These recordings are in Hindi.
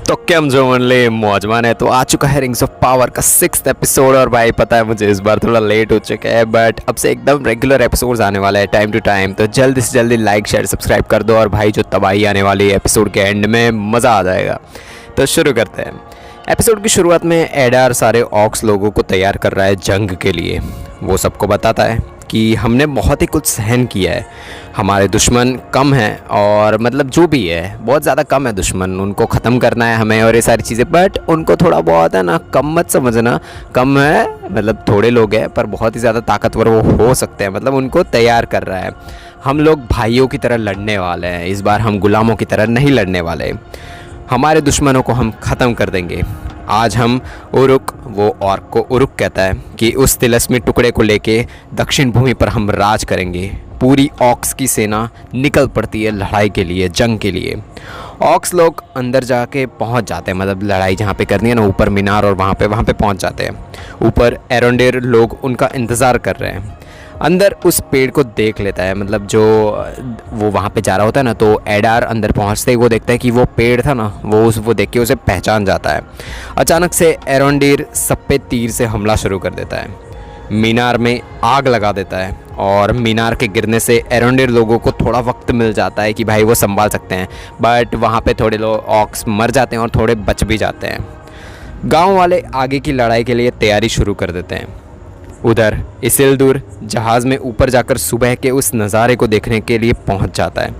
तो केम जो मनले मौजमान है तो आ चुका है रिंग्स ऑफ पावर का 6th एपिसोड। और भाई पता है मुझे इस बार थोड़ा लेट हो चुका है, बट अब से एकदम रेगुलर एपिसोड्स आने वाला है टाइम टू टाइम। तो जल्दी से जल्दी लाइक शेयर सब्सक्राइब कर दो और भाई जो तबाही आने वाली है एपिसोड के एंड में मज़ा आ जाएगा। तो शुरू करते हैं। एपिसोड की शुरुआत में एडार सारे ऑक्स लोगों को तैयार कर रहा है जंग के लिए। वो सबको बताता है कि हमने बहुत ही कुछ सहन किया है, हमारे दुश्मन कम हैं और मतलब जो भी है बहुत ज़्यादा कम है दुश्मन, उनको ख़त्म करना है हमें और ये सारी चीज़ें। बट उनको थोड़ा बहुत है ना, कम मत समझना, कम है मतलब थोड़े लोग हैं पर बहुत ही ज़्यादा ताकतवर वो हो सकते हैं। मतलब उनको तैयार कर रहा है। हम लोग भाइयों की तरह लड़ने वाले हैं, इस बार हम गुलामों की तरह नहीं लड़ने वाले। हमारे दुश्मनों को हम ख़त्म कर देंगे। आज हम उरुक, वो ऑर्क को उरुक कहता है, कि उस तिलस्मी टुकड़े को लेके दक्षिण भूमि पर हम राज करेंगे। पूरी ऑक्स की सेना निकल पड़ती है लड़ाई के लिए, जंग के लिए। ऑक्स लोग अंदर जाके पहुंच जाते हैं, मतलब लड़ाई जहाँ पे करनी है ना, ऊपर मीनार और वहाँ पे पहुंच जाते हैं। ऊपर एरोंडेर लोग उनका इंतज़ार कर रहे हैं। अंदर उस पेड़ को देख लेता है, मतलब जो वो वहाँ पे जा रहा होता है ना, तो एडार अंदर पहुँचते ही वो देखता है कि वो पेड़ था ना, वो देख के उसे पहचान जाता है। अचानक से एरोंडेर सब पे तीर से हमला शुरू कर देता है, मीनार में आग लगा देता है। और मीनार के गिरने से एरोंडेर लोगों को थोड़ा वक्त मिल जाता है कि भाई वो संभाल सकते हैं, बट वहाँ पे थोड़े लोग ऑक्स मर जाते हैं और थोड़े बच भी जाते हैं। गाँव वाले आगे की लड़ाई के लिए तैयारी शुरू कर देते हैं। उधर इसिल्दुर जहाज़ में ऊपर जाकर सुबह के उस नज़ारे को देखने के लिए पहुंच जाता है।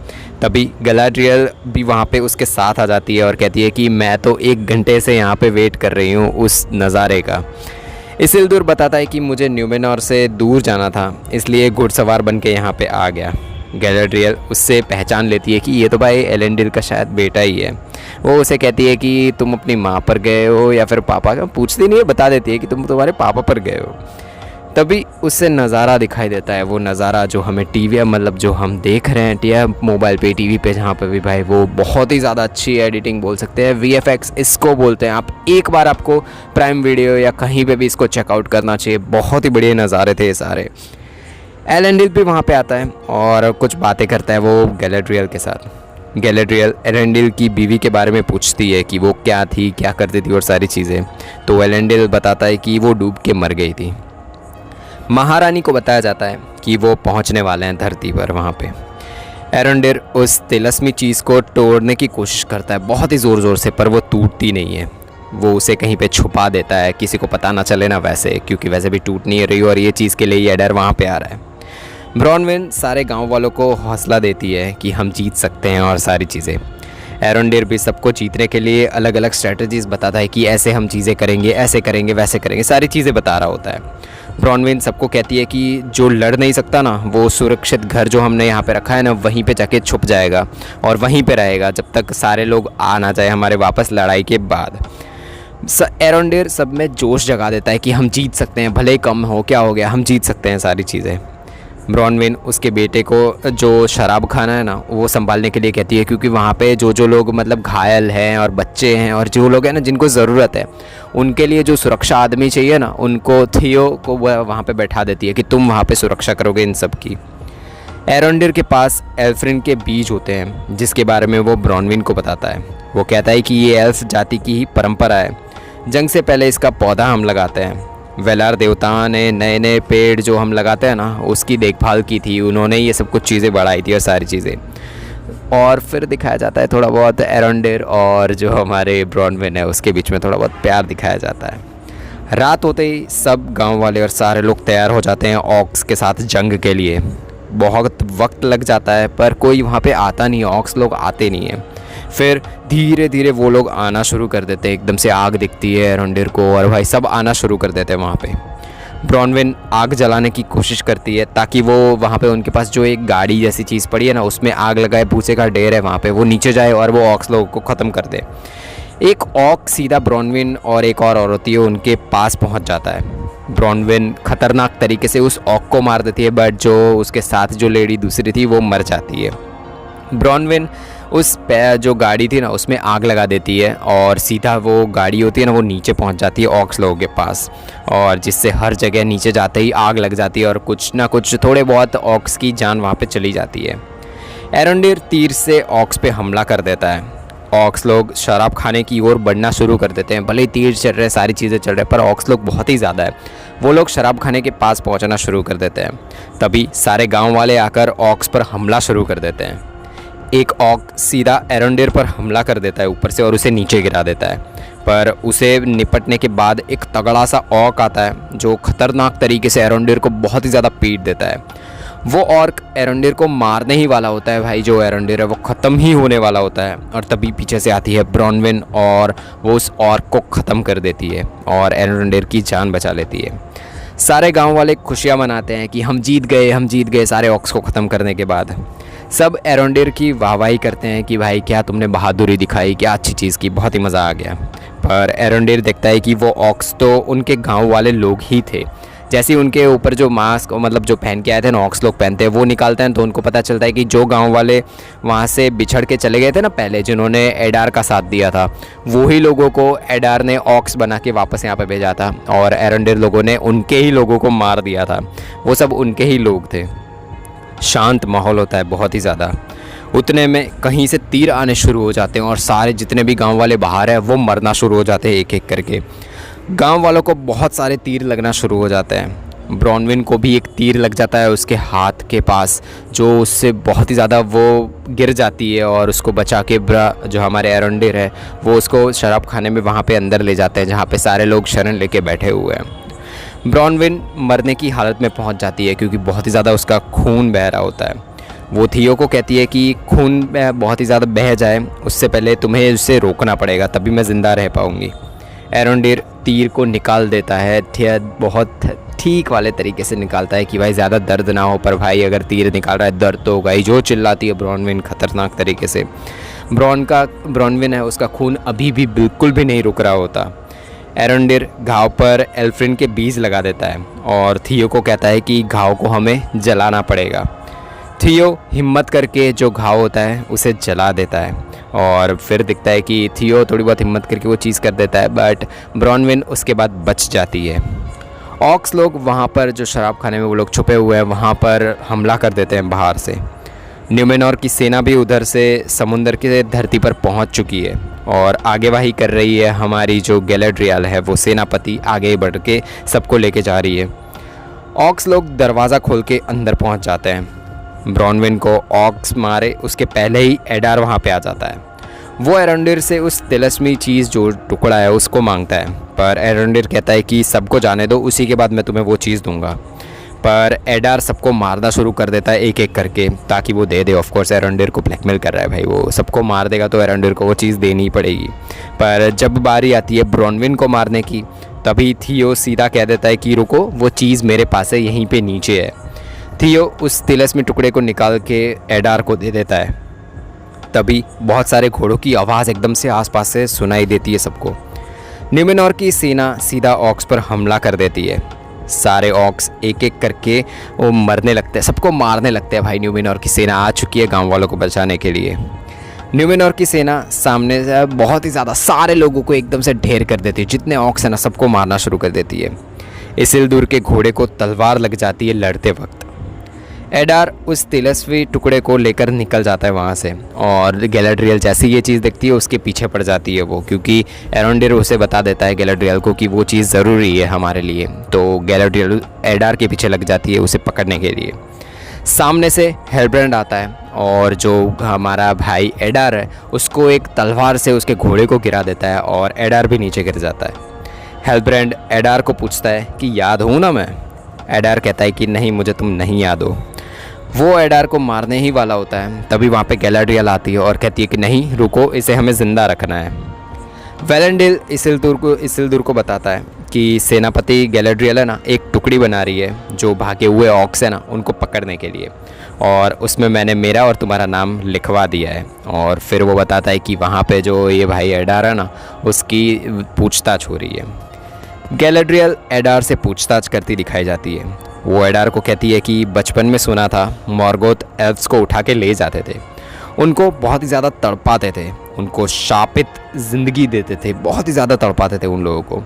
तभी गलाड्रियल भी वहां पे उसके साथ आ जाती है और कहती है कि मैं तो 1 घंटे से यहाँ पे वेट कर रही हूँ उस नज़ारे का। इसिल्दुर बताता है कि मुझे न्यूमेनॉर से दूर जाना था, इसलिए घुड़सवार बन के यहाँ पे आ गया। गैलाड्रियल उससे पहचान लेती है कि ये तो भाई एलेंडिल का शायद बेटा ही है। वो उसे कहती है कि तुम अपनी माँ पर गए हो या फिर पापा का, पूछती नहीं है, बता देती है कि तुम तुम्हारे पापा पर गए हो। तभी उससे नज़ारा दिखाई देता है, वो नज़ारा जो हमें टीवी, मतलब जो हम देख रहे हैं मोबाइल पे, टीवी पे, जहाँ पे भी भाई वो बहुत ही ज़्यादा अच्छी एडिटिंग बोल सकते हैं, VFX इसको बोलते हैं। आप एक बार आपको प्राइम वीडियो या कहीं पे भी इसको चेकआउट करना चाहिए, बहुत ही बढ़िया नज़ारे थे ये सारे। एलेंडिल भी वहाँ पे आता है और कुछ बातें करता है वो गैलाड्रियल के साथ। गैलाड्रियल एलेंडिल की बीवी के बारे में पूछती है कि वो क्या थी, क्या करती थी और सारी चीज़ें। तो एलेंडिल बताता है कि वो डूब के मर गई थी। महारानी को बताया जाता है कि वो पहुंचने वाले हैं धरती पर वहाँ पे। एरोंडेर उस तिलस्मी चीज़ को तोड़ने की कोशिश करता है बहुत ही ज़ोर से, पर वो टूटती नहीं है। वो उसे कहीं पे छुपा देता है, किसी को पता ना चले ना, वैसे क्योंकि वैसे भी टूट नहीं रही और ये चीज़ के लिए एडार वहाँ पे आ रहा है। ब्रॉनविन सारे गाँव वालों को हौसला देती है कि हम जीत सकते हैं और सारी चीज़ें। एरोंडेर भी सबको जीतने के लिए अलग अलग स्ट्रेटजीज़ बताता है कि ऐसे हम चीज़ें करेंगे, ऐसे करेंगे, वैसे करेंगे, सारी चीज़ें बता रहा होता है। ब्रॉनविन सबको कहती है कि जो लड़ नहीं सकता ना, वो सुरक्षित घर जो हमने यहाँ पे रखा है ना, वहीं पे जाके छुप जाएगा और वहीं पे रहेगा जब तक सारे लोग आ ना जाए हमारे वापस लड़ाई के बाद। एरोंडेर सब में जोश जगा देता है कि हम जीत सकते हैं, भले ही कम हो, क्या हो गया, हम जीत सकते हैं सारी चीज़ें। ब्रॉनविन उसके बेटे को जो शराब खाना है ना, वो संभालने के लिए कहती है, क्योंकि वहाँ पे जो लोग मतलब घायल हैं और बच्चे हैं और जो लोग हैं ना जिनको ज़रूरत है, उनके लिए जो सुरक्षा आदमी चाहिए ना, उनको थियो को वहाँ पे बैठा देती है कि तुम वहाँ पे सुरक्षा करोगे इन सब की। एरोंडेर के पास एल्फ्रिन के बीज होते हैं जिसके बारे में वो ब्रॉनविन को बताता है। वो कहता है कि ये एल्फ जाति की ही परंपरा है, जंग से पहले इसका पौधा हम लगाते हैं। वेलार देवता ने नए नए पेड़ जो हम लगाते हैं ना, उसकी देखभाल की थी, उन्होंने ये सब कुछ चीज़ें बढ़ाई थी और सारी चीज़ें। और फिर दिखाया जाता है थोड़ा बहुत एरोंडेर और जो हमारे ब्रॉनविन है उसके बीच में थोड़ा बहुत प्यार दिखाया जाता है। रात होते ही सब गांव वाले और सारे लोग तैयार हो जाते हैं ऑक्स के साथ जंग के लिए। बहुत वक्त लग जाता है पर कोई वहाँ पे आता नहीं है, ऑक्स लोग आते नहीं हैं। फिर धीरे धीरे वो लोग आना शुरू कर देते हैं, एकदम से आग दिखती है एरोंडेर को और भाई सब आना शुरू कर देते हैं वहाँ पे। ब्रॉनविन आग जलाने की कोशिश करती है ताकि वो वहाँ पे उनके पास जो एक गाड़ी जैसी चीज़ पड़ी है ना, उसमें आग लगाए, भूसे का ढेर है वहाँ पे, वो नीचे जाए और वो ऑक्स लोगों को ख़त्म कर दे। एक ऑक सीधा ब्रॉनविन और एक और औरत है उनके पास पहुँच जाता है। ब्रॉनविन खतरनाक तरीके से उस ऑक को मार देती है, बट जो उसके साथ जो लेडी दूसरी थी वो मर जाती है। ब्रॉनविन उस जो गाड़ी थी ना उसमें आग लगा देती है और सीधा वो गाड़ी होती है ना, वो नीचे पहुंच जाती है ऑक्स लोगों के पास, और जिससे हर जगह नीचे जाते ही आग लग जाती है और कुछ ना कुछ थोड़े बहुत ऑक्स की जान वहाँ पे चली जाती है। एरोंडेर तीर से ऑक्स पे हमला कर देता है। ऑक्स लोग शराब खाने की ओर बढ़ना शुरू कर देते हैं। भले ही तीर चल रहे, सारी चीज़ें चल रहे, पर ऑक्स लोग बहुत ही ज़्यादा है। वो लोग शराब खाने के पास पहुंचना शुरू कर देते हैं। तभी सारे गांव वाले आकर ऑक्स पर हमला शुरू कर देते हैं। एक ऑक सीधा एरोंडेर पर हमला कर देता है ऊपर से और उसे नीचे गिरा देता है। पर उसे निपटने के बाद एक तगड़ा सा ऑक आता है जो खतरनाक तरीके से एरोंडेर को बहुत ही ज़्यादा पीट देता है। वो ऑर्क एरोंडेर को मारने ही वाला होता है भाई। जो एरोंडेर है वो ख़त्म ही होने वाला होता है और तभी पीछे से आती है ब्रॉनविन और वो उस ऑर्क को ख़त्म कर देती है और एरोंडेर की जान बचा लेती है। सारे गांव वाले खुशियाँ मनाते हैं कि हम जीत गए सारे ऑक्स को ख़त्म करने के बाद। सब एरोंडेर की वाहवाही करते हैं कि भाई क्या तुमने बहादुरी दिखाई, क्या अच्छी चीज़ की, बहुत ही मज़ा आ गया। पर एरोंडेर देखता है कि वो ऑक्स तो उनके गांव वाले लोग ही थे। जैसे ही उनके ऊपर जो मास्क मतलब जो पहन के आए थे ना ऑक्स लोग पहनते हैं, वो निकालते हैं तो उनको पता चलता है कि जो गांव वाले वहाँ से बिछड़ के चले गए थे ना पहले, जिन्होंने एडार का साथ दिया था, वही लोगों को एडार ने ऑक्स बना के वापस यहाँ पे भेजा था और एरोंडेर लोगों ने उनके ही लोगों को मार दिया था। वो सब उनके ही लोग थे। शांत माहौल होता है बहुत ही ज़्यादा। उतने में कहीं से तीर आने शुरू हो जाते हैं और सारे जितने भी गांव वाले बाहर हैं वो मरना शुरू हो जाते हैं एक एक करके। गांव वालों को बहुत सारे तीर लगना शुरू हो जाते हैं। ब्रॉनविन को भी एक तीर लग जाता है उसके हाथ के पास, जो उससे बहुत ही ज़्यादा वो गिर जाती है और उसको बचा के जो हमारे एरोंडेर है वो उसको शराब खाने में वहाँ पे अंदर ले जाते हैं जहाँ पे सारे लोग शरण लेके बैठे हुए हैं। ब्रॉनविन मरने की हालत में पहुँच जाती है क्योंकि बहुत ही ज़्यादा उसका खून बह रहा होता है। वो थियो को कहती है कि खून बहुत ही ज़्यादा बह जाए उससे पहले तुम्हें उसे रोकना पड़ेगा, तभी मैं ज़िंदा रह पाऊँगी। एरोंडेर तीर को निकाल देता है, बहुत ठीक वाले तरीके से निकालता है कि भाई ज़्यादा दर्द ना हो, पर भाई अगर तीर निकाल रहा है दर्द तो होगा ही। जो चिल्लाती है ब्रॉनविन खतरनाक तरीके से। ब्रॉनविन है उसका खून अभी भी बिल्कुल भी नहीं रुक रहा होता। एरोंडेर घाव पर एल्फ्रिन के बीज लगा देता है और थियो को कहता है कि घाव को हमें जलाना पड़ेगा। थियो हिम्मत करके जो घाव होता है उसे जला देता है और फिर दिखता है कि थियो थोड़ी बहुत हिम्मत करके वो चीज़ कर देता है, बट ब्रॉनविन उसके बाद बच जाती है। ऑक्स लोग वहाँ पर जो शराब खाने में वो लोग छुपे हुए हैं वहाँ पर हमला कर देते हैं बाहर से। न्यूमेनॉर की सेना भी उधर से समुंदर की धरती पर पहुँच चुकी है और आगेवाही कर रही है। हमारी जो गैलेड्रियल है वो सेनापति आगे बढ़ के सबको लेके जा रही है। ऑक्स लोग दरवाज़ा खोल के अंदर पहुँच जाते हैं। ब्रॉनविन को ऑक्स मारे उसके पहले ही एडार वहाँ पे आ जाता है। वो एरोंडेर से उस तिलस्मी चीज़ जो टुकड़ा है उसको मांगता है, पर एरोंडेर कहता है कि सबको जाने दो, उसी के बाद मैं तुम्हें वो चीज़ दूंगा। पर एडार सबको मारना शुरू कर देता है एक एक करके ताकि वो दे दे। ऑफकोर्स एरोंडेर को ब्लैकमेल कर रहा है भाई, वो सबको मार देगा तो एरोंडेर को वो चीज़ देनी ही पड़ेगी। पर जब बारी आती है ब्रॉनविन को मारने की, तभी थियो सीधा कह देता है कि रुको, वो चीज़ मेरे पास है, यहीं पर नीचे है। थियो उस तिलस्मी टुकड़े को निकाल के एडार को दे देता है। तभी बहुत सारे घोड़ों की आवाज़ एकदम से आसपास से सुनाई देती है सबको। न्यूमेनॉर की सेना सीधा ऑक्स पर हमला कर देती है। सारे ऑक्स एक एक करके वो मरने लगते हैं, सबको मारने लगते हैं भाई। न्यूमेनॉर की सेना आ चुकी है गांव वालों को बचाने के लिए। न्यूमेनॉर की सेना सामने से बहुत ही ज़्यादा सारे लोगों को एकदम से ढेर कर देती है। जितने ऑक्स है ना सबको मारना शुरू कर देती है। इसिल्दुर के घोड़े को तलवार लग जाती है लड़ते वक्त। एडार उस तिलस्वी टुकड़े को लेकर निकल जाता है वहाँ से और गैलेड्रियल जैसी ये चीज़ देखती है उसके पीछे पड़ जाती है वो, क्योंकि एरोंडेर उसे बता देता है गैलेड्रियल को कि वो चीज़ ज़रूरी है हमारे लिए। तो गैलेड्रियल एडार के पीछे लग जाती है उसे पकड़ने के लिए। सामने से हेलब्रेंड आता है और जो हमारा भाई एडार है उसको एक तलवार से उसके घोड़े को गिरा देता है और एडार भी नीचे गिर जाता है। हेलब्रेंड एडार को पूछता है कि याद हूँ ना मैं? एडार कहता है कि नहीं, मुझे तुम नहीं याद हो। वो एडार को मारने ही वाला होता है, तभी वहाँ पे गैलेड्रियल आती है और कहती है कि नहीं रुको, इसे हमें ज़िंदा रखना है। वेलेंडिल इसिल्दुर को बताता है कि सेनापति गैलेड्रियल है ना एक टुकड़ी बना रही है जो भागे हुए ऑक्स है ना उनको पकड़ने के लिए, और उसमें मैंने मेरा और तुम्हारा नाम लिखवा दिया है। और फिर वो बताता है कि वहाँ पे जो ये भाई एडार है ना उसकी पूछताछ हो रही है। गैलेड्रियल एडार से पूछताछ करती दिखाई जाती है। वो एडार को कहती है कि बचपन में सुना था मॉर्गोथ एल्व्स को उठा के ले जाते थे, उनको बहुत ही ज़्यादा तड़पाते थे, उनको शापित ज़िंदगी देते थे, बहुत ही ज़्यादा तड़पाते थे उन लोगों को।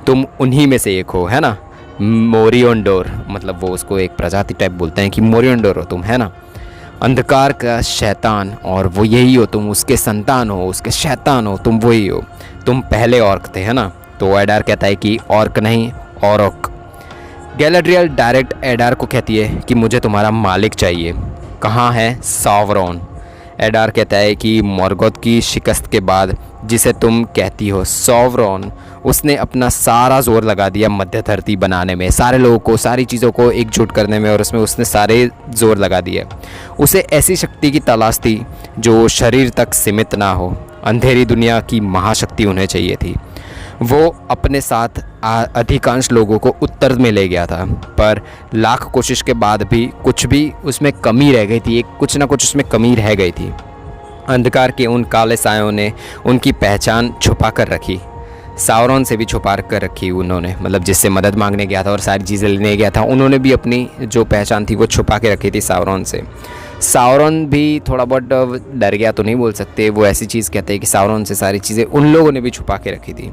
तुम उन्हीं में से एक हो, है ना? मोरियोंडोर, मतलब वो उसको एक प्रजाति टाइप बोलते हैं कि मोरियोंडोर हो तुम, है ना? अंधकार का शैतान, और वो यही हो तुम, उसके संतान हो, उसके शैतान हो, तुम वही हो। तुम पहले ऑर्क थे, है ना? तो एडार कहता है कि ऑर्क नहीं, औरक। गैलाड्रियल डायरेक्ट एडार को कहती है कि मुझे तुम्हारा मालिक चाहिए, कहाँ है सावरॉन? एडार कहता है कि मॉर्गोथ की शिकस्त के बाद जिसे तुम कहती हो सावरॉन, उसने अपना सारा जोर लगा दिया मध्य धरती बनाने में, सारे लोगों को, सारी चीज़ों को एकजुट करने में, और उसमें उसने सारे जोर लगा दिया। उसे ऐसी शक्ति की तलाश थी जो शरीर तक सीमित ना हो। अंधेरी दुनिया की महाशक्ति उन्हें चाहिए थी। वो अपने साथ अधिकांश लोगों को उत्तर में ले गया था, पर लाख कोशिश के बाद भी कुछ भी उसमें कमी रह गई थी, कुछ ना कुछ उसमें कमी रह गई थी। अंधकार के उन काले सायों ने उनकी पहचान छुपा कर रखी, सावरॉन से भी छुपा कर रखी उन्होंने, मतलब जिससे मदद मांगने गया था और सारी चीज़ें लेने गया था, उन्होंने भी अपनी जो पहचान थी वो छुपा के रखी थी सावरॉन से। सावरॉन भी थोड़ा बहुत डर गया तो नहीं बोल सकते, वो ऐसी चीज़ कहते हैं कि सावरॉन से सारी चीज़ें उन लोगों ने भी छुपा के रखी थी।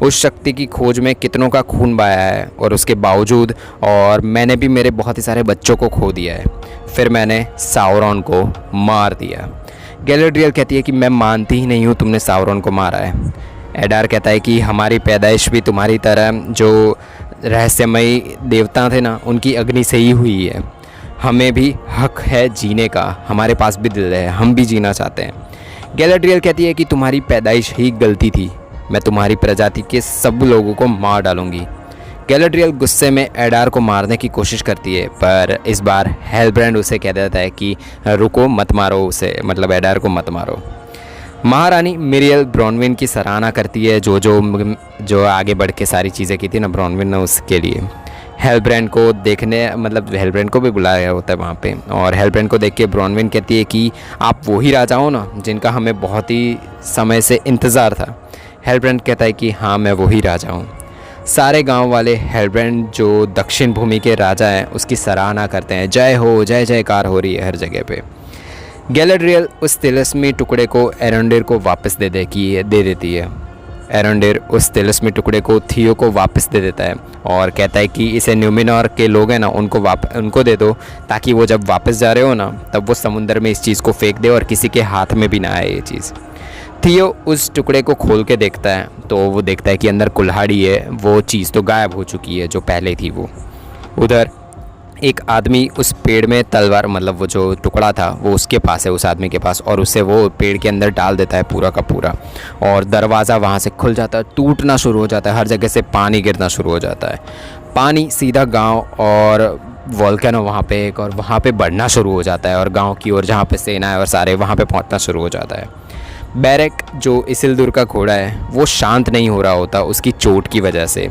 उस शक्ति की खोज में कितनों का खून बहाया है, और उसके बावजूद और मैंने भी मेरे बहुत ही सारे बच्चों को खो दिया है, फिर मैंने सावरॉन को मार दिया। गैलाड्रियल कहती है कि मैं मानती ही नहीं हूँ तुमने सावरॉन को मारा है। एडार कहता है कि हमारी पैदाइश भी तुम्हारी तरह जो रहस्यमयी देवता थे ना, उनकी अग्नि से ही हुई है। हमें भी हक है जीने का, हमारे पास भी दिल है, हम भी जीना चाहते हैं। गैलाड्रियल कहती है कि तुम्हारी पैदाइश ही गलती थी, मैं तुम्हारी प्रजाति के सब लोगों को मार डालूंगी। गैलाड्रियल गुस्से में एडार को मारने की कोशिश करती है, पर इस बार हेलब्रांड उसे कह देता है कि रुको, मत मारो उसे, मतलब एडार को मत मारो। महारानी मिरियल ब्रॉनविन की सराहना करती है, जो आगे बढ़ के सारी चीज़ें की थी ना ब्रॉनविन ने, उसके लिए। हेलब्रांड को देखने, मतलब हेलब्रांड को भी बुलाया होता है वहाँ पे, और हेलब्रांड को देख के ब्रॉनविन कहती है कि आप वही राजा हो ना जिनका हमें बहुत ही समय से इंतज़ार था। हेलब्रांड कहता है कि हाँ, मैं वही राजा हूँ। सारे गांव वाले हेलब्रांड जो दक्षिण भूमि के राजा हैं उसकी सराहना करते हैं, जय हो, जय जयकार हो रही है हर जगह पे। गैलाड्रियल उस तिलस्मी टुकड़े को एरोंडेर को वापस दे देती है। एरोंडेर उस तिलस्मी टुकड़े को थियो को वापस दे देता है और कहता है कि इसे न्यूमिनोर के लोग हैं ना, उनको दे दो, ताकि वो जब वापस जा रहे हो ना तब वो समुंदर में इस चीज़ को फेंक दे और किसी के हाथ में भी ना आए ये चीज़। थियो उस टुकड़े को खोल के देखता है तो वो देखता है कि अंदर कुल्हाड़ी है, वो चीज़ तो गायब हो चुकी है जो पहले थी वो। उधर एक आदमी उस पेड़ में तलवार, मतलब वो जो टुकड़ा था वो उसके पास है, उस आदमी के पास, और उसे वो पेड़ के अंदर डाल देता है पूरा का पूरा, और दरवाज़ा वहाँ से खुल जाता है, टूटना शुरू हो जाता है, हर जगह से पानी गिरना शुरू हो जाता है। पानी सीधा गांव और वोल्केनो वहाँ पे एक, और वहाँ पे बढ़ना शुरू हो जाता है, और गांव की ओर जहाँ पे सेना है और सारे वहाँ पे पहुँचना शुरू हो जाता है। बैरक जो इसिल्दुर का घोड़ा है वो शांत नहीं हो रहा होता उसकी चोट की वजह से,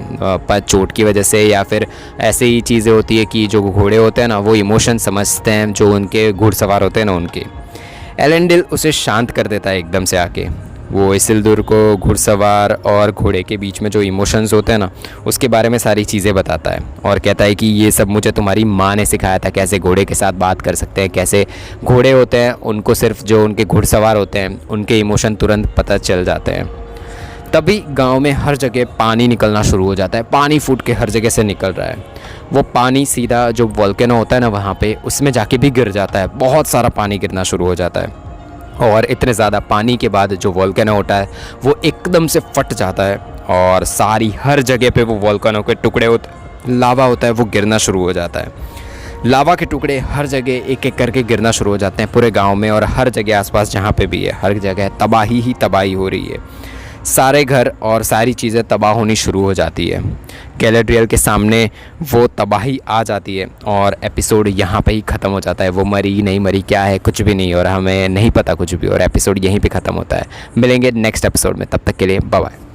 चोट की वजह से, या फिर ऐसे ही चीज़ें होती है कि जो घोड़े होते हैं ना वो इमोशन समझते हैं जो उनके घुड़सवार होते हैं ना उनके। एलेंडिल उसे शांत कर देता है एकदम से आके। वो इसिल्दुर को घुड़सवार और घोड़े के बीच में जो इमोशंस होते हैं ना उसके बारे में सारी चीज़ें बताता है, और कहता है कि ये सब मुझे तुम्हारी माँ ने सिखाया था, कैसे घोड़े के साथ बात कर सकते हैं, कैसे घोड़े होते हैं उनको सिर्फ जो उनके घुड़सवार होते हैं उनके इमोशन तुरंत पता चल जाते हैं। तभी गांव में हर जगह पानी निकलना शुरू हो जाता है, पानी फूट के हर जगह से निकल रहा है। वो पानी सीधा जो वोल्केनो होता है ना वहाँ पे उसमें जाके भी गिर जाता है, बहुत सारा पानी गिरना शुरू हो जाता है, और इतने ज़्यादा पानी के बाद जो वोल्केनो होता है वो एकदम से फट जाता है, और सारी हर जगह पे वो वोल्केनो के टुकड़े लावा होता है वो गिरना शुरू हो जाता है। लावा के टुकड़े हर जगह एक एक करके गिरना शुरू हो जाते हैं पूरे गांव में, और हर जगह आसपास जहाँ पे भी है हर जगह तबाही ही तबाही हो रही है। सारे घर और सारी चीज़ें तबाह होनी शुरू हो जाती है। गैलाड्रियल के सामने वो तबाही आ जाती है और एपिसोड यहाँ पे ही ख़त्म हो जाता है। वो मरी नहीं मरी क्या है कुछ भी नहीं, और हमें नहीं पता कुछ भी, और एपिसोड यहीं पे ख़त्म होता है। मिलेंगे नेक्स्ट एपिसोड में, तब तक के लिए बाय बाय।